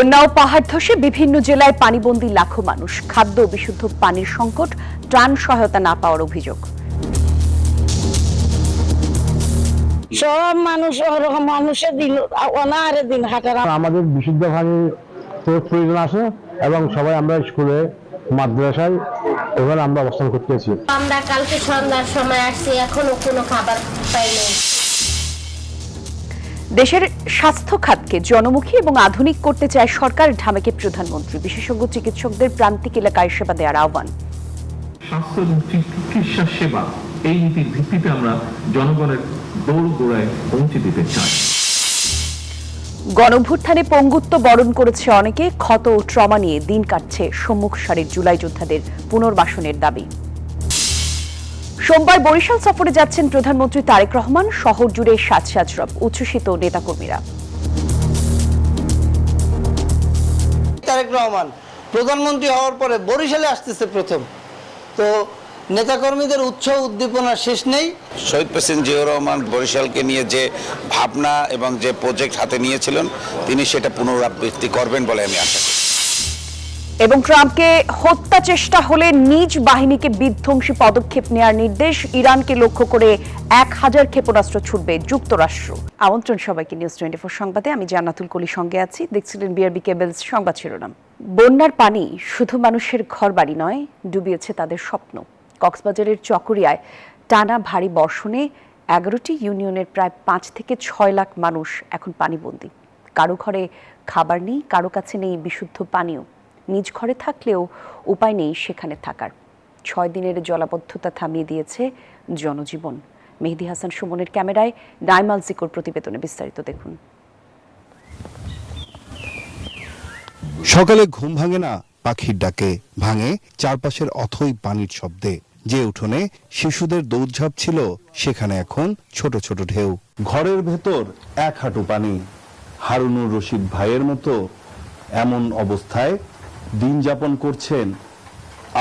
বন্যা ও পাহাড় ধসে বিভিন্ন জেলায় পানিবন্দী লাখো মানুষ, খাদ্য ও বিশুদ্ধ পানির সংকট, ত্রাণ সহায়তা না পাওয়ার অভিযোগ। সব মানুষ ওরকম মানুষের দিন অনাহারে দিন হাঁটার। আমাদের বিশুদ্ধ পানির প্রয়োজন আছে এবং সবাই আমরা স্কুলে মাদ্রাসায় এখানে আমরা অবস্থান করতেছি। আমরা কালকে সন্ধ্যার সময় আসছি, এখনো কোনো খাবার পাইনি। দেশের স্বাস্থ্য খাতকে জনমুখী এবং আধুনিক করতে চায় সরকার, ঢামেকে প্রধানমন্ত্রী। বিশেষজ্ঞ চিকিৎসকদের প্রান্তিক এলাকায় সেবা দেওয়ার আহ্বান। স্বাস্থ্য এবং চিকিৎসা সেবা এই নীতির ভিত্তিতে আমরা জনগণের দোরগোড়ায় পৌঁছে দিতে চাই। গণঅভ্যুত্থানে পঙ্গুত্ব বরণ করেছে অনেকে, ক্ষত ও ট্রমা নিয়ে দিন কাটছে সম্মুখ সারির জুলাই যোদ্ধাদের পুনর্বাসনের দাবি। সোমবার বরিশাল সফরে যাচ্ছেন প্রধানমন্ত্রী তারেক রহমান। শহর জুড়ে সাজ সাজ রব, উচ্ছ্বসিত নেতাকর্মীরা। তারেক রহমান প্রধানমন্ত্রী হওয়ার পরে বরিশালে আসতেছে প্রথম, তো নেতাকর্মীদের উৎসাহ উদ্দীপনার শেষ নেই। শহীদ প্রেসিডেন্ট জিয়াউর রহমান বরিশালকে নিয়ে যে ভাবনা এবং যে প্রজেক্ট হাতে নিয়েছিলেন, তিনি সেটা পুনরাবৃত্তি করবেন বলে আমি আশা করি। এবং ট্রাম্পকে হত্যা চেষ্টা হলে নিজ বাহিনীকে বিধ্বংসী পদক্ষেপ নেওয়ার নির্দেশ। ইরানকে লক্ষ্য করে 1000 ক্ষেপণাস্ত্র ছুটবে যুক্তরাষ্ট্র। আমন্ত্রণ সবাইকে নিউজ 24 সংবাদে। আমি জান্নাতুল কলির সঙ্গে আছি। দেখছিলেন বিআরবি কেবলস সংবাদ শিরোনাম। বন্যার পানি শুধু মানুষের ঘরবাড়ি নয়, ডুবিয়েছে তাদের স্বপ্ন। কক্সবাজারের চকরিয়ায় টানা ভারী বর্ষণে 11টি ইউনিয়নের প্রায় 5 থেকে 6 লাখ মানুষ এখন পানিবন্দী। কারো ঘরে খাবার নেই, কারো কাছে নেই বিশুদ্ধ পানীয়। নিজ ঘরে থাকলেও উপায় নেই সেখানে থাকার। 6 দিনের জলাবদ্ধতা থামিয়ে দিয়েছে জনজীবন। মেহেদী হাসান সুমনের ক্যামেরায় নাইমাল জিকোর প্রতিবেদনে বিস্তারিত দেখুন। সকালে ঘুম ভাঙে না পাখির ডাকে, ভাঙে চারপাশের অথই পানির শব্দে। যে উঠোনে শিশুদের দৌড়ঝাঁপ ছিল, সেখানে এখন ছোট ছোট ঢেউ। ঘরের ভেতর 1 হাঁটু পানি। হারুনুর রশিদ ভাইয়ের মতো এমন অবস্থায় দিন যাপন করছেন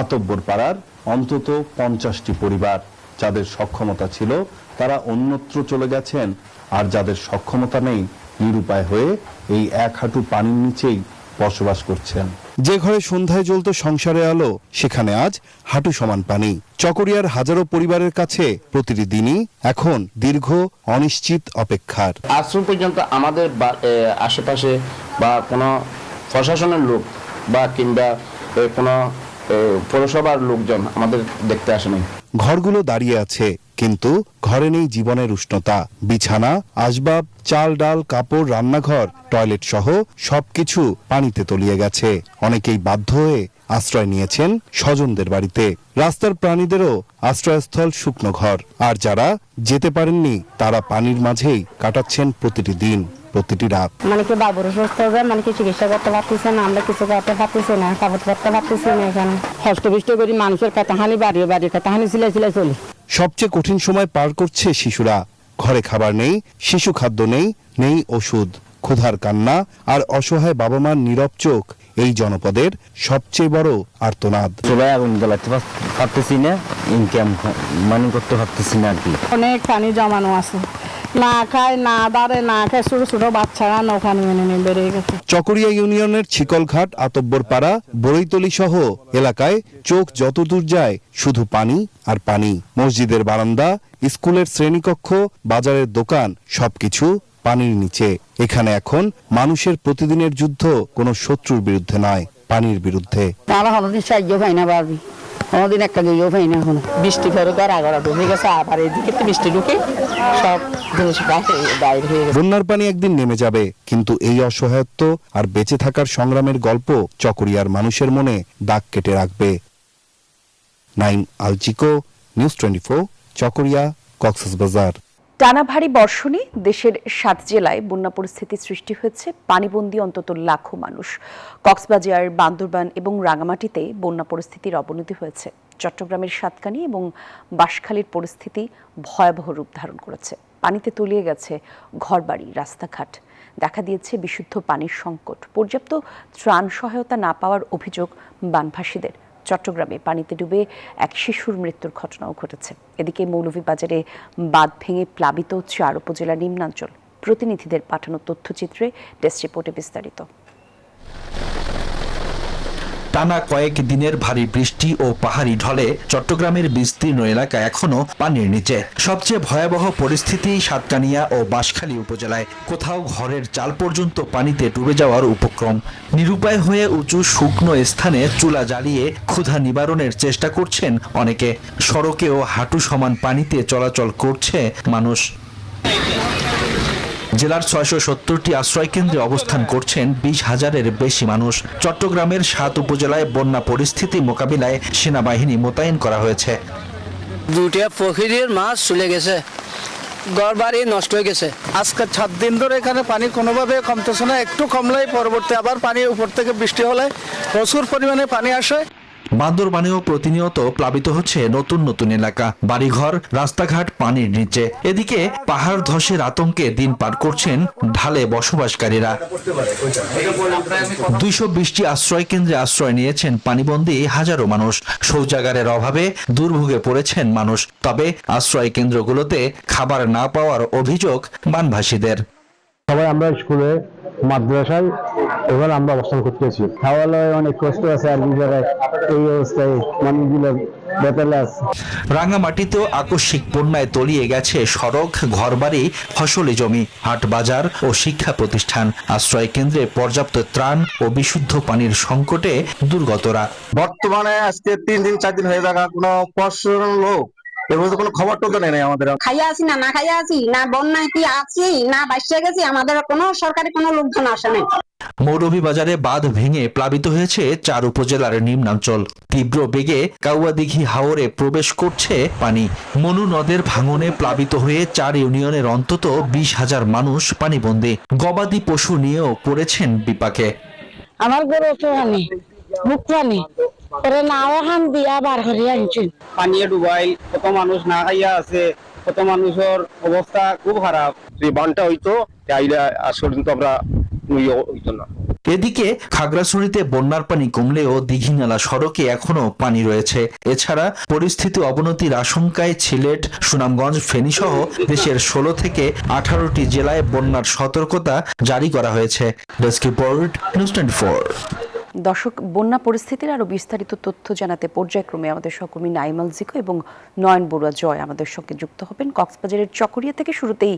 আতব্বর পাড়ার অন্তত 50টি পরিবার। যাদের সক্ষমতা ছিল তারা অন্যত্র চলে গেছেন, আর যাদের সক্ষমতা নেই নিরুপায় হয়ে এই 1 হাঁটু পানির নিচেই বসবাস করছেন। যে ঘরে সন্ধ্যায় জ্বলত সংসারে আলো, সেখানে আজ হাঁটু সমান পানি। চকরিয়ার হাজারো পরিবারের কাছে প্রতিটি দিনই এখন দীর্ঘ অনিশ্চিত অপেক্ষার। আশ্রম পর্যন্ত আমাদের আশেপাশে বা কোনো প্রশাসনের লোক বা কিংবা কোনো পৌরসভার লোকজন আমাদের দেখতে আসেনি। ঘরগুলো দাঁড়িয়ে আছে, কিন্তু ঘরে নেই জীবনের উষ্ণতা। বিছানা, আসবাব, চাল ডাল, কাপড়, রান্নাঘর, টয়লেট সহ সবকিছু পানিতে তলিয়ে গেছে। অনেকেই বাধ্য হয়ে আশ্রয় নিয়েছেন স্বজনদের বাড়িতে। রাস্তার প্রাণীদেরও আশ্রয়স্থল শুকনো ঘর। আর যারা যেতে পারেননি, তারা পানির মাঝেই কাটাচ্ছেন প্রতিটি দিন, প্রতিটি রাত। মানে কি বাবুর সুস্থ হবে, মানে কি চিকিৎসা করতে পারতেছে না, আমরা কিছু করতে পারতেছি না, কাপড় করতে পারতেছি না। এখানে হস্তবিষ্ট করি মানুষের কাতাহানি, বাড়ির কাতাহানি সিলাই সিলাই চলি। সবচেয়ে কঠিন সময় পার করছে শিশুরা। ঘরে খাবার নেই, শিশু খাদ্য নেই, নেই ওষুধ। ক্ষুধার কান্না আর অসহায় বাবা মার নীরব চোখ এই জনপদের সবচেয়ে বড় আর্তনাদ। সবাই আগুন জ্বালাতে পারতেছি না, ইনকাম মানে করতে পারতেছি না আর কি। অনেক পানি জমানো আছে, না খায় না দাঁড়ে না খায়, ছোট ছোট বাচ্চারা নৌকা নিয়ে বেরিয়ে গেছে। চকরিয়া ইউনিয়নের ছিকলঘাট, আতব্বর পাড়া, বড়ইতলি সহ এলাকায় চোখ যতদূর যায় শুধু পানি আর পানি। মসজিদের বারান্দা, স্কুলের শ্রেণীকক্ষ, বাজারের দোকান, সবকিছু পানির নিচে। এখানে এখন মানুষের প্রতিদিনের যুদ্ধ কোনো শত্রুর বিরুদ্ধে নয়, পানির বিরুদ্ধে। আমরা হলদিন সাহায্য পাই না, পারবি আমাদের একটা গিয়েও পাই না। এখন বৃষ্টি ফেরত আর আগড়া ঢুকে গেছে, আবার এদিকে তো বৃষ্টি ঢুকে সব জিনিস বাইরে হয়ে গেছে। বন্যার পানি একদিন নেমে যাবে, কিন্তু এই অসহায়ত্ব আর বেঁচে থাকার সংগ্রামের গল্প চকরিয়ার মানুষের মনে দাগ কেটে রাখবে। নাইম আলচিকো, নিউজ 24, চকরিয়া, কক্সবাজার। টানা ভারী বর্ষণে দেশের 7 জেলায় বন্যা পরিস্থিতি সৃষ্টি হয়েছে। পানিবন্দী অন্তত লাখো মানুষ। কক্সবাজার, বান্দরবান এবং রাঙামাটিতে বন্যা পরিস্থিতির অবনতি হয়েছে। চট্টগ্রামের সাতকানি এবং বাঁশখালীর পরিস্থিতি ভয়াবহ রূপ ধারণ করেছে। পানিতে তলিয়ে গেছে ঘরবাড়ি, রাস্তাঘাট। দেখা দিয়েছে বিশুদ্ধ পানির সংকট। পর্যাপ্ত ত্রাণ সহায়তা না পাওয়ার অভিযোগ বানভাসীদের। চট্টগ্রামে পানিতে ডুবে এক শিশুর মৃত্যুর ঘটনাও ঘটেছে। এদিকে মৌলভীবাজারে বাঁধ ভেঙে প্লাবিত 4 উপজেলার নিম্নাঞ্চল। প্রতিনিধিদের পাঠানো তথ্যচিত্রে ডেস্ক রিপোর্টে বিস্তারিত। টানা কয়েক দিনের ভারী বৃষ্টি ও পাহাড়ি ঢলে চট্টগ্রামের বিস্তীর্ণ এলাকা এখনো পানির নিচে। সবচেয়ে ভয়াবহ পরিস্থিতি সাতকানিয়া ও বাঁশখালী উপজেলায়। কোথাও ঘরের চাল পর্যন্ত পানিতে ডুবে যাওয়ার উপক্রম। নিরুপায় হয়ে উঁচু শুকনো স্থানে চুলা জ্বালিয়ে ক্ষুধা নিবারণের চেষ্টা করছেন অনেকে। সড়কেও হাঁটু সমান পানিতে চলাচল করছে মানুষ। জেলার ৬৭০টি আশ্রয়কেন্দ্রে অবস্থান করছেন ২০,০০০-এর বেশি মানুষ। চট্টগ্রামের ৭ উপজেলায় বন্যা পরিস্থিতি মোকাবিলায় সেনাবাহিনী মোতায়েন করা হয়েছে। দুইটা পুকুরের মাছ চলে গেছে, ঘর বাড়ি নষ্ট হয়ে গেছে। আজকে ৭ দিন ধরে এখানে পানি কোনোভাবে কমতেছে না, একটু কমলেই পরবর্তী আবার পানি উপর থেকে বৃষ্টি হলে প্রচুর পরিমাণে পানি আসে। বান্দরবানেও প্রতিনিয়ত প্লাবিত হচ্ছে নতুন নতুন এলাকা, বাড়িঘর, রাস্তাঘাট পানির নিচে। এদিকে পাহাড় ধসের আতঙ্কে দিন পার করছেন ঢালে বসবাসকারীরা। ২২০টি আশ্রয় কেন্দ্রে আশ্রয় নিয়েছেন পানিবন্দী হাজারো মানুষ। শৌচাগারের অভাবে দুর্ভোগে পড়েছেন মানুষ। তবে আশ্রয় কেন্দ্রগুলোতে খাবার না পাওয়ার অভিযোগ বানভাসীদের। সবাই আমরা স্কুলে, মাদ্রাসায় এবার আমরা অবস্থান করতেছি। খাওয়া দাওয়ায় অনেক কষ্ট আছে, আর এই অবস্থায় মানুষগুলো বেতালে আছে। রাঙামাটিতেও আকস্মিক বন্যায় তলিয়ে গেছে সড়ক, ঘরবাড়ি, ফসলি জমি, হাট বাজার ও শিক্ষা প্রতিষ্ঠান। আশ্রয় কেন্দ্রে পর্যাপ্ত ত্রাণ ও বিশুদ্ধ পানির সংকটে দুর্গতরা। বর্তমানে আজকে 3 দিন 4 দিন হয়ে থাকা কোনো প্রশাসনের লোক এর মধ্যে কোনো খবর টবর নেই আমাদের। খাইয়া আছি না খাইয়া আছি না, বন্যায় কি আছি না বাঁচিয়ে গেছি, আমাদের কোনো সরকারি কোনো লোকজন আসে নাই। মৌলভীবাজারে বাঁধ ভেঙে প্লাবিত হয়েছে 4 উপজেলার নিম্নাঞ্চল। তীব্র বেগে কাউয়াদিঘি হাওরে প্রবেশ করছে পানি। মনু নদের ভাঙনে প্লাবিত হয়ে 4 ইউনিয়নের অন্তত 20,000 মানুষ পানিবন্দী। গবাদি পশু নিয়েও পড়েছেন বিপাকে। আমার গরু পানি মুখ পানি পরে নাও হান দিয়া বার করিয়া আনছি। পানি ডুবাই, কত মানুষ না খাইয়া আছে, কত মানুষের অবস্থা খুব খারাপ। এই বানটা হইতো তাইলে আসলে কিন্তু আমরা হইতো না। এদিকে খাগড়াছড়িতে বন্যার পানি কমলেও দীঘিনালা সড়কে এখনো পানি রয়েছে। এছাড়া পরিস্থিতি অবনতির আশঙ্কায় সিলেট, সুনামগঞ্জ, ফেনী সহ দেশের 16 থেকে 18টি জেলায় বন্যার সতর্কতা জারি করা হয়েছে। Desk report, news 24। দর্শক, বন্যা পরিস্থিতির আরো বিস্তারিত তথ্য জানাতে পর্যায়ক্রমে আমাদের সহকর্মী নাইমাল জিকো এবং নয়ন বড়ুয়া জয় আমাদের সঙ্গে যুক্ত হবেন। কক্সবাজারের চকরিয়া থেকে শুরুতেই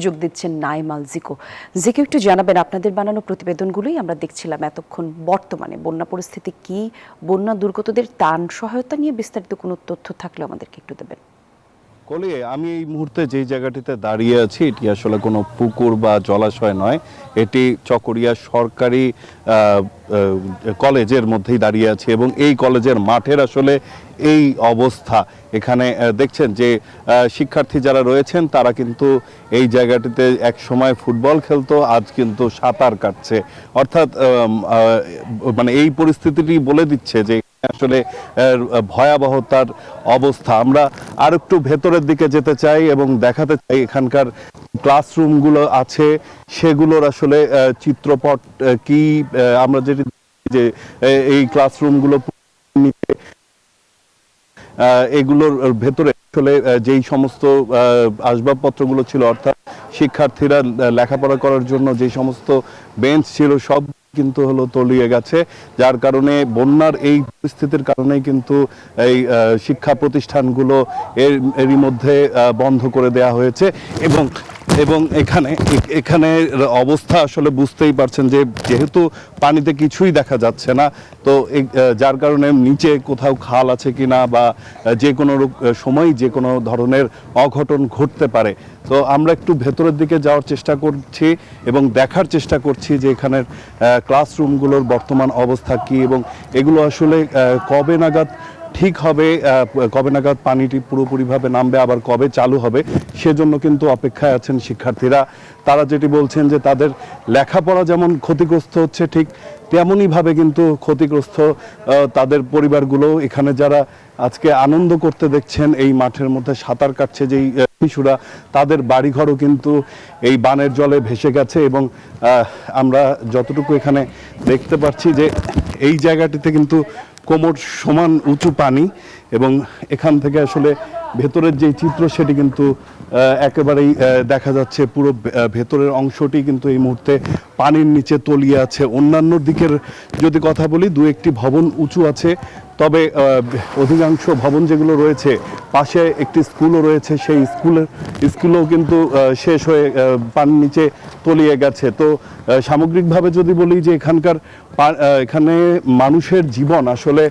যোগ দিচ্ছেন নাইমাল জিকো। জিকো, একটু জানাবেন, আপনাদের বানানো প্রতিবেদনগুলোই আমরা দেখছিলাম এতক্ষণ। বর্তমানে বন্যা পরিস্থিতি কি, বন্যা দুর্গতদের ত্রাণ সহায়তা নিয়ে বিস্তারিত কোনো তথ্য থাকলে আমাদেরকে একটু দেবেন। কলি, আমি এই মুহূর্তে যেই জায়গাটিতে দাঁড়িয়ে আছি এটি আসলে কোনো পুকুর বা জলাশয় নয়, এটি চকরিয়া সরকারি কলেজের মধ্যেই দাঁড়িয়ে আছি এবং এই কলেজের মাঠের আসলে এই অবস্থা। এখানে দেখছেন যে শিক্ষার্থী যারা রয়েছেন তারা কিন্তু এই জায়গাটিতে এক সময় ফুটবল খেলতো, আজ কিন্তু সাঁতার কাটছে। অর্থাৎ মানে এই পরিস্থিতিটি বলে দিচ্ছে যে আসলে ভয়াবহতার অবস্থা। আমরা আর একটু ভেতরের দিকে যেতে চাই এবং দেখাতে চাই এখানকার ক্লাসরুমগুলো আছে সেগুলোর আসলে চিত্রপট কি। আমরা যেটি যে এই ক্লাসরুমগুলো এগুলোর ভেতরে আসলে যেই সমস্ত আসবাবপত্রগুলো ছিল, অর্থাৎ শিক্ষার্থীরা লেখাপড়া করার জন্য যে সমস্ত বেঞ্চ ছিল সব কিন্তু হলো তলিয়ে গেছে, যার কারণে বন্যার এই পরিস্থিতির কারণে কিন্তু এই শিক্ষা প্রতিষ্ঠানগুলো এরই মধ্যে বন্ধ করে দেওয়া হয়েছে এবং এখানে অবস্থা আসলে বুঝতেই পারছেন যে যেহেতু পানিতে কিছুই দেখা যাচ্ছে না, তো যার কারণে নিচে কোথাও খাল আছে কিনা বা যে কোনো সময় যে কোনো ধরনের অঘটন ঘটতে পারে। তো আমরা একটু ভেতরের দিকে যাওয়ার চেষ্টা করছি এবং দেখার চেষ্টা করছি যে এখানের ক্লাসরুমগুলোর বর্তমান অবস্থা কি এবং এগুলো আসলে কবে নাগাদ ঠিক হবে, কবে নাগাদ পানিটি পুরোপুরিভাবে নামবে, আবার কবে চালু হবে সেজন্য কিন্তু অপেক্ষায় আছেন শিক্ষার্থীরা। তারা যেটি বলছেন যে তাদের লেখাপড়া যেমন ক্ষতিগ্রস্ত হচ্ছে, ঠিক তেমনইভাবে কিন্তু ক্ষতিগ্রস্ত তাদের পরিবারগুলো। এখানে যারা আজকে আনন্দ করতে দেখছেন এই মাঠের মধ্যে সাঁতার কাটছে যেই শিশুরা, তাদের বাড়িঘরও কিন্তু এই বানের জলে ভেসে গেছে এবং আমরা যতটুকু এখানে দেখতে পাচ্ছি যে এই জায়গাটিতে কিন্তু কোমর সমান উঁচু পানি এবং এখান থেকে আসলে ভেতরের যে চিত্র সেটি কিন্তু একেবারেই দেখা যাচ্ছে। পুরো ভেতরের অংশটি কিন্তু এই মুহূর্তে পানির নিচে তলিয়ে আছে। অন্যান্য দিকের যদি কথা বলি, দু একটি ভবন উঁচু আছে, তবে অধিকাংশ ভবন যেগুলো রয়েছে, পাশে একটি স্কুলও রয়েছে, সেই স্কুলও কিন্তু শেষ হয়ে পানির নিচে তলিয়ে গেছে। তো সামগ্রিকভাবে যদি বলি যে এখানে মানুষের জীবন আসলে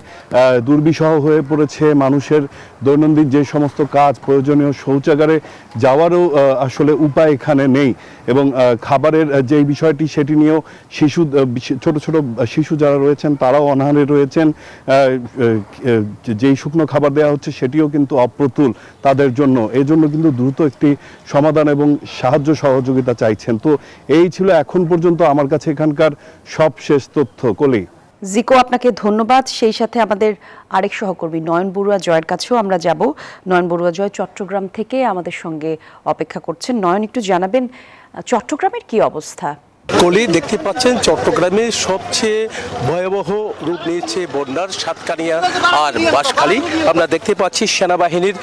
দুর্বিষহ হয়ে পড়েছে। মানুষের দৈনন্দিন যে সমস্ত কাজ, প্রয়োজনীয় শৌচাগারে যাওয়ারও আসলে উপায় এখানে নেই, এবং খাবারের যেই বিষয়টি সেটি নিয়েও ছোট ছোট শিশু যারা রয়েছেন তারাও অনাহারে রয়েছেন। যেই শুকনো খাবার দেওয়া হচ্ছে সেটিও কিন্তু অপ্রতুল তাদের জন্য। এই জন্য কিন্তু দ্রুত একটি সমাধান এবং সাহায্য সহযোগিতা চাইছেন। তো এই ছিল এখন পর্যন্ত আমার কাছে এখানকার সবশেষ তথ্য। কলি। জিকো, আপনাকে ধন্যবাদ। সেই সাথে আমাদের আরেক সহকর্মী নয়ন বড়ুয়া জয়ের কাছেও আমরা যাব। নয়ন বড়ুয়া জয় চট্টগ্রাম থেকে আমাদের সঙ্গে অপেক্ষা করছেন। নয়ন, একটু জানাবেন চট্টগ্রামের কি অবস্থা? কলি, দেখতে পাচ্ছেন চট্টগ্রামে সবচেয়ে ভয়াবহ রূপ নিয়েছে বন্যার সাতকানিয়া আর বাঁশখালী। আমরা দেখতে পাচ্ছি সেনাবাহিনীর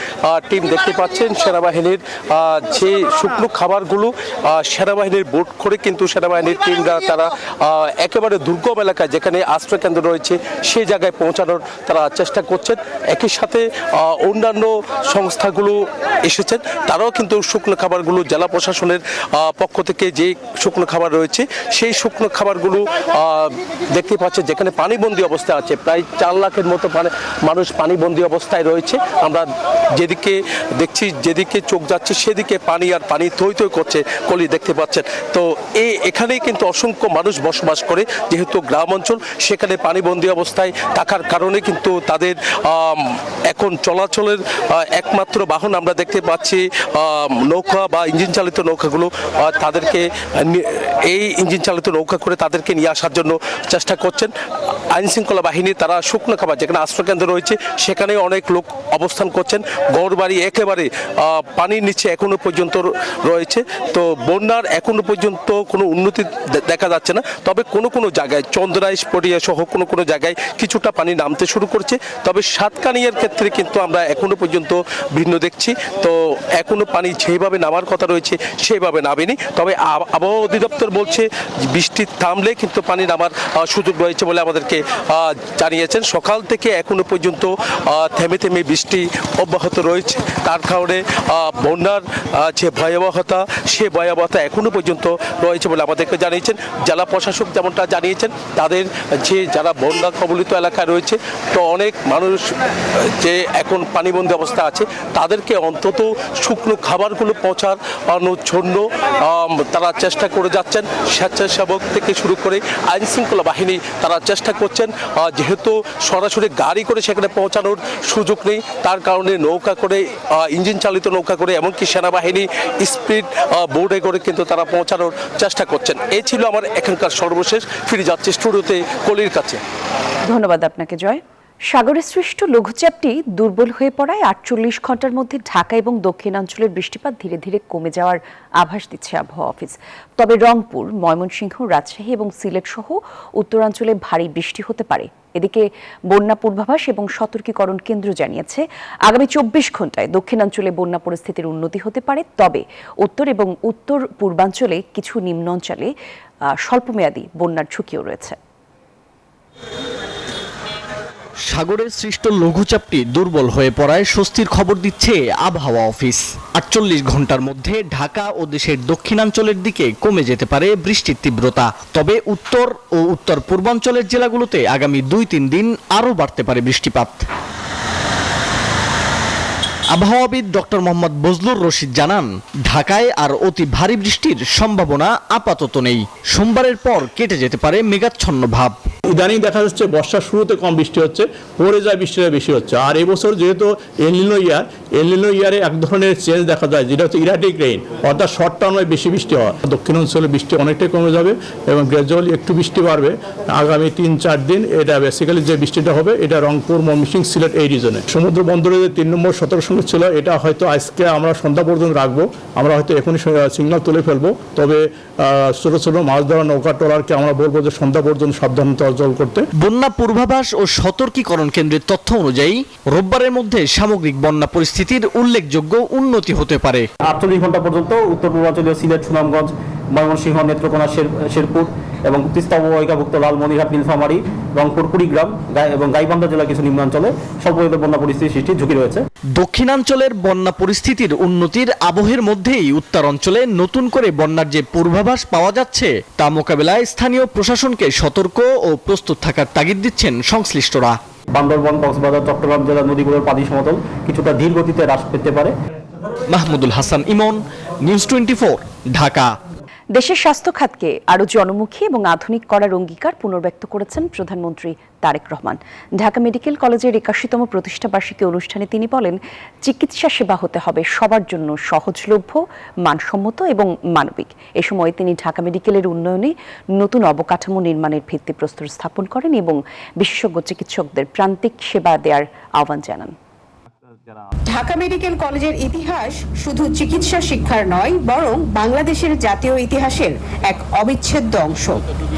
টিম, দেখতে পাচ্ছেন সেনাবাহিনীর যে শুকনো খাবারগুলো সেনাবাহিনীর বোট করে কিন্তু সেনাবাহিনীর টিমরা তারা একেবারে দুর্গম এলাকায় যেখানে আশ্রয়কেন্দ্র রয়েছে সেই জায়গায় পৌঁছানোর তারা চেষ্টা করছেন। একই সাথে অন্যান্য সংস্থাগুলো এসেছেন, তারাও কিন্তু শুকনো খাবারগুলো জেলা প্রশাসনের পক্ষ থেকে যে শুকনো খাবার রয়েছে সেই শুকনো খাবারগুলো দেখতে পাচ্ছে, যেখানে পানিবন্দী অবস্থায় আছে। প্রায় 4 লাখের মতো মানুষ পানিবন্দী অবস্থায় রয়েছে। আমরা যেদিকে দেখছি, যেদিকে চোখ যাচ্ছে সেদিকে পানি আর পানি থই থই করছে। কলি, দেখতে পাচ্ছেন। তো এখানেই কিন্তু অসংখ্য মানুষ বসবাস করে, যেহেতু গ্রাম অঞ্চল, সেখানে পানিবন্দী অবস্থায় থাকার কারণে কিন্তু তাদের এখন চলাচলের একমাত্র বাহন আমরা দেখতে পাচ্ছি নৌকা বা ইঞ্জিন চালিত নৌকাগুলো। তাদেরকে এই ইঞ্জিন চালিত নৌকা করে তাদেরকে নিয়ে আসার জন্য চেষ্টা করছেন আইনশৃঙ্খলা বাহিনী। তারা শুকনো খাবার যেখানে আশ্রয়কেন্দ্র রয়েছে সেখানে অনেক লোক অবস্থান করছেন। ঘরবাড়ি একেবারে পানির নিচে এখনো পর্যন্ত রয়েছে। তো বন্যার এখনো পর্যন্ত কোনো উন্নতি দেখা যাচ্ছে না, তবে কোনো কোনো জায়গায় চন্দ্রাইশ পড়িয়া সহ কোনো কোনো জায়গায় কিছুটা পানি নামতে শুরু করছে। তবে সাতকানিয়ার ক্ষেত্রে কিন্তু আমরা এখনো পর্যন্ত ভিন্ন দেখছি। তো এখনো পানি যেভাবে নামার কথা রয়েছে সেভাবে নামেনি। তবে আবহাওয়া অধিদপ্তর বলছে বৃষ্টি থামলে কিন্তু পানি নামার সুযোগ রয়েছে বলে আমাদেরকে জানিয়েছেন। সকাল থেকে এখনো পর্যন্ত থেমে থেমে বৃষ্টি অব্যাহত রয়েছে। তার কারণে বন্যার যে ভয়াবহতা, সে ভয়াবহতা এখনো পর্যন্ত রয়েছে বলে আমাদেরকে জানিয়েছেন জেলা প্রশাসক। যেমনটা জানিয়েছেন, তাদের যারা বন্যা কবলিত এলাকায় রয়েছে, তো অনেক মানুষ যে এখন পানিবন্দী অবস্থা আছে, তাদেরকে অন্তত শুকনো খাবারগুলো পৌঁছানোর জন্য তারা চেষ্টা করে যাচ্ছেন। স্বেচ্ছাসেবক থেকে শুরু করে আইন শৃঙ্খলা বাহিনী তারা চেষ্টা করছেন। যেহেতু সরাসরি গাড়ি করে সেখানে পৌঁছানোর সুযোগ নেই, তার কারণে নৌকা করে, ইঞ্জিন চালিত নৌকা করে, এমনকি সেনাবাহিনী স্পিড বোর্ডে করে কিন্তু তারা পৌঁছানোর চেষ্টা করছেন। এই ছিল আমার এখানকার সর্বশেষ। ফিরে যাচ্ছে স্টুডিওতে কলির কাছে। ধন্যবাদ আপনাকে জয়। সাগরে সৃষ্ট লঘুচাপটি দুর্বল হয়ে পড়ায় 48 ঘন্টার মধ্যে ঢাকা এবং দক্ষিণাঞ্চলের বৃষ্টিপাত ধীরে ধীরে কমে যাওয়ার আভাস দিচ্ছে আবহাওয়া অফিস। তবে রংপুর, ময়মনসিংহ, রাজশাহী এবং সিলেট সহ উত্তরাঞ্চলে ভারী বৃষ্টি হতে পারে। এদিকে বন্যা পূর্বাভাস এবং সতর্কীকরণ কেন্দ্র জানিয়েছে আগামী 24 ঘন্টায় দক্ষিণাঞ্চলে বন্যা পরিস্থিতির উন্নতি হতে পারে। তবে উত্তর এবং উত্তর পূর্বাঞ্চলে কিছু নিম্নাঞ্চলে স্বল্পমেয়াদী বন্যার ঝুঁকিও রয়েছে। সাগরে সৃষ্ট লঘুচাপটি দুর্বল হয়ে পড়ায় স্বস্তির খবর দিচ্ছে আবহাওয়া অফিস। 48 ঘন্টার মধ্যে ঢাকা ও দেশের দক্ষিণাঞ্চলের দিকে কমে যেতে পারে বৃষ্টির তীব্রতা। তবে উত্তর ও উত্তর পূর্বাঞ্চলের জেলাগুলোতে আগামী 2-3 দিন আরও বাড়তে পারে বৃষ্টিপাত। আবহাওয়াবিদ ডক্টর মোহাম্মদ বজলুর রশিদ জানান, ঢাকায় আর অতি ভারী বৃষ্টির সম্ভাবনা আপাতত নেই। সোমবারের পর কেটে যেতে পারে মেঘাচ্ছন্ন ভাব। ইদানিং দেখা যাচ্ছে বর্ষার শুরুতে কম বৃষ্টি হচ্ছে, পরে যায় বৃষ্টিটা বেশি হচ্ছে। আর এবছর যেহেতু এলনিনো ইয়ারে এক ধরনের চেঞ্জ দেখা যায়, যেটা হচ্ছে ইরাটিক রেইন, অর্থাৎ শর্ট টার্মে বেশি বৃষ্টি হয়। দক্ষিণাঞ্চলে বৃষ্টি অনেকটাই কমে যাবে এবং গ্র্যাজুয়ালি একটু বৃষ্টি বাড়বে আগামী 3-4 দিন। এটা বেসিক্যালি যে বৃষ্টিটা হবে এটা রংপুর, ময়মনসিংহ, সিলেট এই রিজনে। সমুদ্র বন্দরে যে 3 নম্বর সতর্ক সংকেত ছিল, এটা হয়তো আজকে আমরা সন্ধ্যা পর্যন্ত রাখবো। আমরা হয়তো এখনই সিগন্যাল তুলে ফেলবো। তবে ছোট ছোট মাছ ধরা নৌকা ট্রলারকে আমরা বলবো যে সন্ধ্যা পর্যন্ত সাবধানতা অর্জন করতে। বন্যা পূর্বাভাস ও সতর্কীকরণ কেন্দ্রের তথ্য অনুযায়ী রোববারের মধ্যে সামগ্রিক বন্যা পরিস্থিতি পরিস্থিতির উল্লেখযোগ্য উন্নতি হতে পারে। 48 ঘন্টা পর্যন্ত উত্তর পূর্বাঞ্চলীয় সিলেট, সুনামগঞ্জ, ময়মনসিংহ, নেত্রকোনা, শেরপুর এবং তিস্তা অববাহিকাভুক্ত লালমনিরহাট, নীলফামারী, রংপুর, কুড়িগ্রাম এবং গাইবান্ধা জেলার কিছু নিম্নাঞ্চলে স্বল্পভাবে বন্যা পরিস্থিতি সৃষ্টির ঝুঁকি রয়েছে। দক্ষিণাঞ্চলের বন্যা পরিস্থিতির উন্নতির আবহের মধ্যেই উত্তরাঞ্চলে নতুন করে বন্যার যে পূর্বাভাস পাওয়া যাচ্ছে তা মোকাবেলায় স্থানীয় প্রশাসনকে সতর্ক ও প্রস্তুত থাকার তাগিদ দিচ্ছেন সংশ্লিষ্টরা। বান্দরবান, কক্সবাজার, চট্টগ্রাম জেলার নদীগুলোর পানি সমতল কিছুটা ধীর গতিতে হ্রাস পেতে পারে। মাহমুদুল হাসান ইমন, নিউজ 24, ঢাকা। দেশের স্বাস্থ্য খাতকে আরও জনমুখী এবং আধুনিক করার অঙ্গীকার পুনর্ব্যক্ত করেছেন প্রধানমন্ত্রী তারেক রহমান। ঢাকা মেডিকেল কলেজের 81তম প্রতিষ্ঠাবার্ষিকী অনুষ্ঠানে তিনি বলেন, চিকিৎসা সেবা হতে হবে সবার জন্য সহজলভ্য, মানসম্মত এবং মানবিক। এ সময় তিনি ঢাকা মেডিকেলের উন্নয়নে নতুন অবকাঠামো নির্মাণের ভিত্তিপ্রস্তর স্থাপন করেন এবং বিশেষজ্ঞ চিকিৎসকদের প্রান্তিক সেবা দেওয়ার আহ্বান জানান। ঢাকা মেডিকেল কলেজের ইতিহাস শুধু চিকিৎসা শিক্ষার নয়, বরং বাংলাদেশের জাতীয় ইতিহাসের এক অবিচ্ছেদ্য অংশ।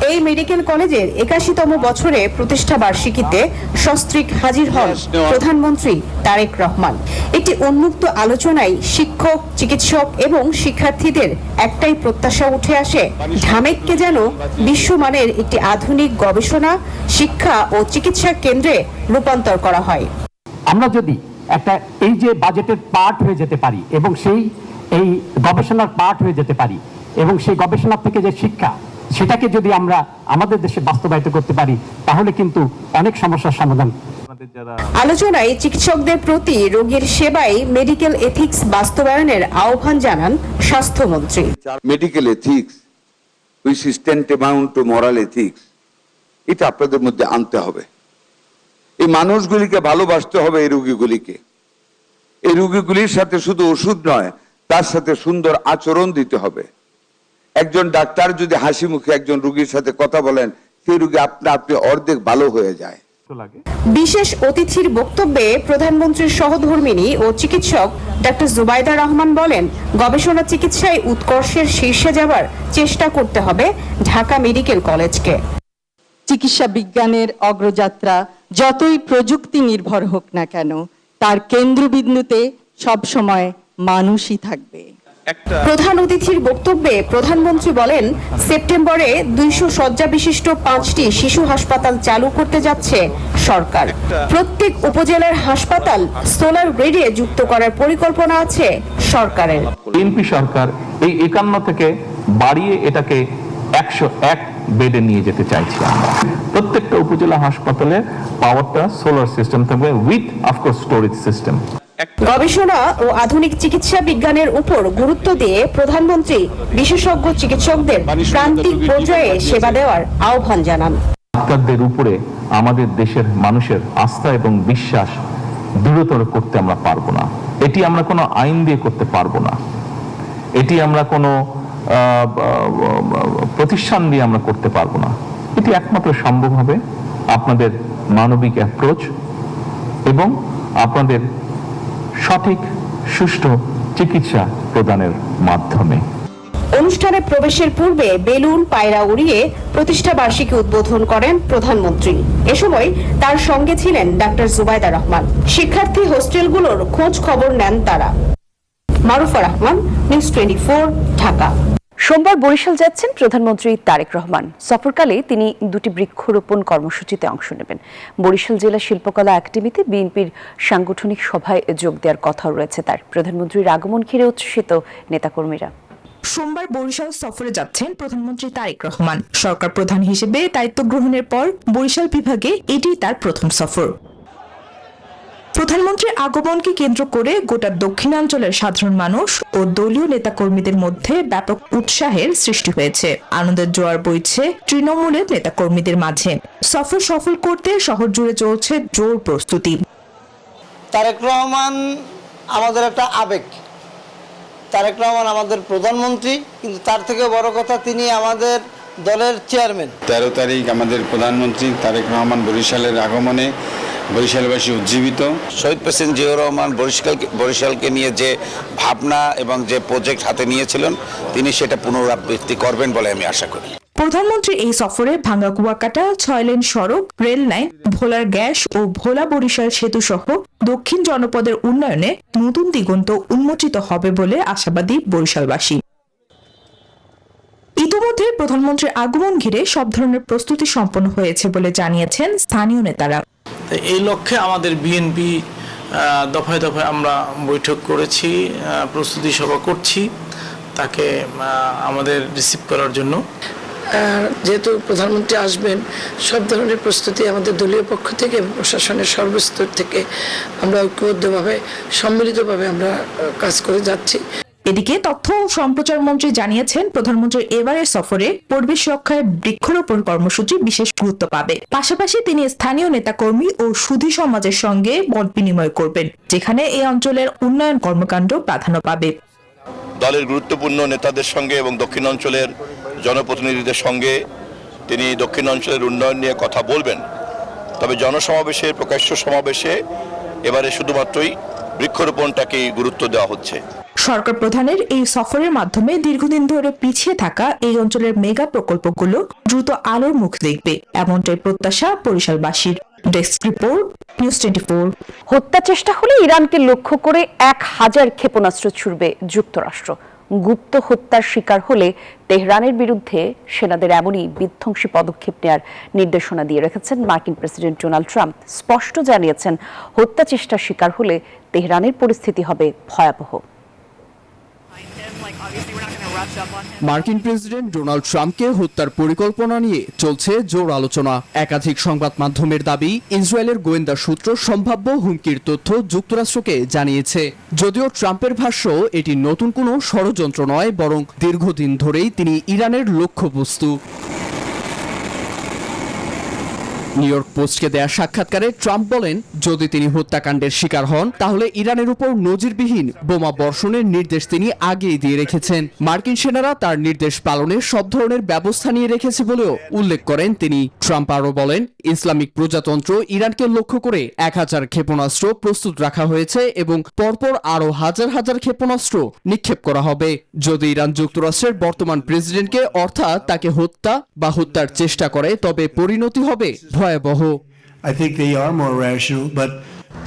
এই মেডিকেল কলেজের 81তম বছরে প্রতিষ্ঠা বার্ষিকীতে সস্ত্রীক হাজির হন প্রধানমন্ত্রী তারেক রহমান। একটি উন্মুক্ত আলোচনায় শিক্ষক, চিকিৎসক এবং শিক্ষার্থীদের একটাই প্রত্যাশা উঠে আসে, ঢামেককে যেন বিশ্বমানের একটি আধুনিক গবেষণা, শিক্ষা ও চিকিৎসা কেন্দ্রে রূপান্তর করা হয়। আমরা যদি একটা এই যে বাজেটের পার্ট হয়ে যেতে পারি এবং এই গবেষণার পার্ট হয়ে যেতে পারি এবং সেই গবেষণা থেকে যে শিক্ষা, সেটাকে যদি আমরা আমাদের দেশে বাস্তবায়িত করতে পারি, তাহলে কিন্তু অনেক সমস্যার সমাধান। আলোচনায় চিকিৎসকদের প্রতি রোগীর সেবায় মেডিকেল এথিক্স বাস্তবায়নের আহ্বান জানান স্বাস্থ্যমন্ত্রী। Medical ethics which is tantamount to moral ethics, এটা আপনাদের মধ্যে আনতে হবে। এই মানুষগুলিকে ভালোবাসতে হবে, এই রোগীগুলিকে। এই রোগীগুলির সাথে শুধু ওষুধ নয়, তার সাথে সুন্দর আচরণ দিতে হবে। একজন ডাক্তার যদি হাসি মুখে একজন রোগীর সাথে কথা বলেন, সেই রোগী আপনি অর্ধেক ভালো হয়ে যায়। বিশেষ অতিথির বক্তব্যে প্রধানমন্ত্রীর সহধর্মিণী ও চিকিৎসক ডক্টর জুবাইদা রহমান বলেন, গবেষণা চিকিৎসায় উৎকর্ষের শীর্ষে যাবার চেষ্টা করতে হবে ঢাকা মেডিকেল কলেজকে। চিকিৎসা বিজ্ঞানের অগ্রযাত্রা যতই প্রযুক্তি নির্ভর হোক না কেন, তার কেন্দ্রবিন্দুতে সবসময় মানুষই থাকবে। প্রধান অতিথির বক্তব্যে প্রধানমন্ত্রী বলেন, সেপ্টেম্বরে 200 শয্যা বিশিষ্ট 5টি শিশু হাসপাতাল চালু করতে যাচ্ছে সরকার। প্রত্যেক উপজেলার হাসপাতাল সোলার গ্রিডে যুক্ত করার পরিকল্পনা আছে সরকারের। বিএনপি সরকার এই 51 থেকে বাড়িয়ে এটাকে 101 বেডে নিয়ে যেতে চাইছি। আমরা প্রত্যেকটা উপজেলা হাসপাতালে পাওয়ারটা সোলার সিস্টেম থাকবে, উইথ অফকোর্স স্টোরেজ সিস্টেম। গবেষণা ও আধুনিক চিকিৎসা বিজ্ঞানের উপর গুরুত্ব দিয়ে প্রধানমন্ত্রী বিশেষজ্ঞ চিকিৎসকদের প্রান্তিক পর্যায়ে সেবা দেওয়ার আহ্বান জানান। ডাক্তারদের উপরে আমাদের দেশের মানুষের আস্থা এবং বিশ্বাস দৃঢ়তর করতে আমরা পারবো না। এটি আমরা কোনো আইন দিয়ে করতে পারবো না, এটি আমরা কোনো প্রতিষ্ঠান দিয়ে আমরা করতে পারবো না। এটি একমাত্র সম্ভব হবে আপনাদের মানবিক অ্যাপ্রোচ এবং আপনাদের সঠিক সুষ্ঠু চিকিৎসা প্রদানের মাধ্যমে। অনুষ্ঠানে প্রবেশের পূর্বে বেলুন, পায়রা উড়িয়ে প্রতিষ্ঠা বার্ষিকী উদ্বোধন করেন প্রধানমন্ত্রী। এ সময় তার সঙ্গে ছিলেন ডাক্তার জুবাইদা রহমান। শিক্ষার্থী হোস্টেলগুলোর খোঁজ খবর নেন তারা। মারুফা রহমান, নিউজ 24, ঢাকা। সোমবার বরিশাল যাচ্ছেন প্রধানমন্ত্রী তারেক রহমান। সফরকালে তিনি 2টি বৃক্ষরোপণ কর্মসূচিতে অংশ নেবেন। বরিশাল জেলা শিল্পকলা একাডেমিতে বিএনপির সাংগঠনিক সভায় যোগ দেওয়ার কথাও রয়েছে তার। প্রধানমন্ত্রীর আগমন ঘিরে উচ্ছ্বসিত নেতাকর্মীরা। সোমবার বরিশাল সফরে যাচ্ছেন প্রধানমন্ত্রী তারেক রহমান। সরকার প্রধান হিসেবে দায়িত্ব গ্রহণের পর বরিশাল বিভাগে এটি তার প্রথম সফর। প্রধানমন্ত্রীর আগমনকে কেন্দ্র করে গোটা দক্ষিণাঞ্চলের সাধারণ মানুষ ও দলীয় নেতাকর্মীদের মধ্যে ব্যাপক উৎসাহের সৃষ্টি হয়েছে। আনন্দের জোয়ার বইছে তৃণমূলের নেতাকর্মীদের মাঝে। সফর সফল করতে শহর জুড়ে চলছে জোর প্রস্তুতি। তারেক রহমান আমাদের একটা আবেগ। তারেক রহমান আমাদের প্রধানমন্ত্রী, কিন্তু তার থেকে বড় কথা তিনি আমাদের দলের চেয়ারম্যান। 13 তারিখ আমাদের প্রধানমন্ত্রী তারেক রহমান বরিশালের আগমনে বরিশালবাসী উজ্জীবিত। শহীদ প্রেসিডেন্ট জিয়াউর রহমান বরিশালকে নিয়ে যে ভাবনা এবং যে প্রজেক্ট হাতে নিয়েছিলেন, তিনি সেটা পুনরাবৃত্তি করবেন বলে আমি আশা করি। প্রধানমন্ত্রী এই সফরে ভাঙ্গা কুয়াকাটা 6 লেন সড়ক, রেল লাইন, ভোলার গ্যাস ও ভোলা বরিশাল সেতু সহ দক্ষিণ জনপদের উন্নয়নে নতুন দিগন্ত উন্মোচিত হবে বলে আশাবাদী বরিশালবাসী। ইতিমধ্যে প্রধানমন্ত্রীর আগমন ঘিরে সব ধরনের প্রস্তুতি সম্পন্ন হয়েছে বলে জানিয়েছেন স্থানীয় নেতারা। এই লক্ষ্যে আমাদের বিএনপি দফায় দফায় আমরা বৈঠক করেছি, প্রস্তুতি সভা করছি তাকে আমাদের রিসিভ করার জন্য। যেহেতু প্রধানমন্ত্রী আসবেন, সব ধরনের প্রস্তুতি আমাদের দলীয় পক্ষ থেকে প্রশাসনের সর্বস্তর থেকে আমরা ঐক্যবদ্ধভাবে সম্মিলিতভাবে আমরা কাজ করে যাচ্ছি। এদিকে তথ্য ও সম্প্রচার মন্ত্রী জানিয়েছেন প্রধানমন্ত্রীর এবারের সফরে পরিবেশ রক্ষায় বৃক্ষরোপণ কর্মসূচি বিশেষ গুরুত্ব পাবে। পাশাপাশি তিনি স্থানীয় নেতাকর্মী ও সুধী সমাজের সঙ্গে মত বিনিময় করবেন, যেখানে এই অঞ্চলের উন্নয়ন কর্মকাণ্ড প্রাধান্য পাবে। দলের গুরুত্বপূর্ণ নেতাদের সঙ্গে এবং দক্ষিণাঞ্চলের জনপ্রতিনিধিদের সঙ্গে তিনি দক্ষিণাঞ্চলের উন্নয়ন নিয়ে কথা বলবেন। তবে জনসমাবেশে, প্রকাশ্য সমাবেশে এবারে শুধুমাত্রই বৃক্ষরোপণটাকেই গুরুত্ব দেওয়া হচ্ছে। সরকার প্রধানের এই সফরের মাধ্যমে দীর্ঘদিন ধরে পিছিয়ে থাকা এই অঞ্চলের মেগা প্রকল্পগুলো দ্রুত আলোর মুখ দেখবে, এমনটাই প্রত্যাশা বরিশালবাসীর। Desk report, news 24। হত্যা চেষ্টা হলে ইরানকে লক্ষ্য করে 1000 ক্ষেপণাস্ত্র ছুড়বে যুক্তরাষ্ট্র। গুপ্ত হত্যার শিকার হলে তেহরানের বিরুদ্ধে সেনাদের এমনই বিধ্বংসী পদক্ষেপ নেওয়ার নির্দেশনা দিয়ে রেখেছেন মার্কিন প্রেসিডেন্ট ডোনাল্ড ট্রাম্প। স্পষ্ট জানিয়েছেন, হত্যা চেষ্টার শিকার হলে তেহরানের পরিস্থিতি হবে ভয়াবহ। মার্কিন প্রেসিডেন্ট ডোনাল্ড ট্রাম্পকে হত্যার পরিকল্পনা নিয়ে চলছে জোর আলোচনা। একাধিক সংবাদ মাধ্যমের দাবি, ইসরায়েলের গোয়েন্দা সূত্র সম্ভাব্য হুমকির তথ্য যুক্তরাষ্ট্রকে জানিয়েছে। যদিও ট্রাম্পের ভাষ্য এটি নতুন কোনো ষড়যন্ত্র নয়, বরং দীর্ঘদিন ধরেই তিনি ইরানের লক্ষ্যবস্তু। নিউ ইয়র্ক পোস্টকে দেয়া সাক্ষাৎকারে ট্রাম্প বলেন, যদি তিনি হত্যাকাণ্ডের শিকার হন তাহলে ইরানের উপর নজিরবিহীন বোমা বর্ষণের নির্দেশ তিনি আগেই দিয়ে রেখেছেন। মার্কিন সেনারা তার নির্দেশ পালনে সব ধরনের ব্যবস্থা নিয়ে রেখেছে বলেও উল্লেখ করেন তিনি। ট্রাম্প আরও বলেন, ইসলামিক প্রজাতন্ত্র ইরানকে লক্ষ্য করে 1000 ক্ষেপণাস্ত্র প্রস্তুত রাখা হয়েছে এবং পরপর আরও হাজার হাজার ক্ষেপণাস্ত্র নিক্ষেপ করা হবে। যদি ইরান যুক্তরাষ্ট্রের বর্তমান প্রেসিডেন্টকে অর্থাৎ তাকে হত্যা বা হত্যার চেষ্টা করে, তবে পরিণতি হবে ভয়াবহ।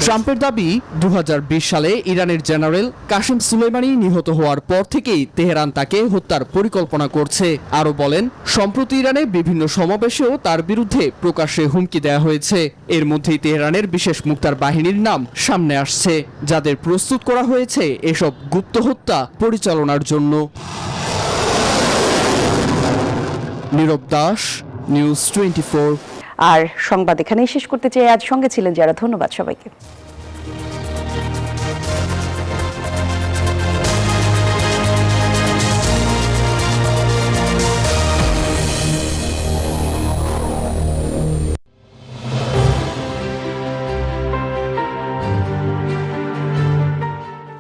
ট্রাম্পের দাবি, 2020 সালে ইরানের জেনারেল কাসেম সুলেমানি নিহত হওয়ার পর থেকেই তেহরান তাকে হত্যার পরিকল্পনা করছে। আরও বলেন, সম্প্রতি ইরানে বিভিন্ন সমাবেশেও তার বিরুদ্ধে প্রকাশ্যে হুমকি দেওয়া হয়েছে। এর মধ্যেই তেহরানের বিশেষ মুক্তার বাহিনীর নাম সামনে আসছে, যাদের প্রস্তুত করা হয়েছে এসব গুপ্ত হত্যা পরিচালনার জন্য। নীরব দাস, নিউজ 24। আর সংবাদ এখানেই শেষ করতে চাই। আজ সঙ্গে ছিলেন যারা, ধন্যবাদ সবাইকে।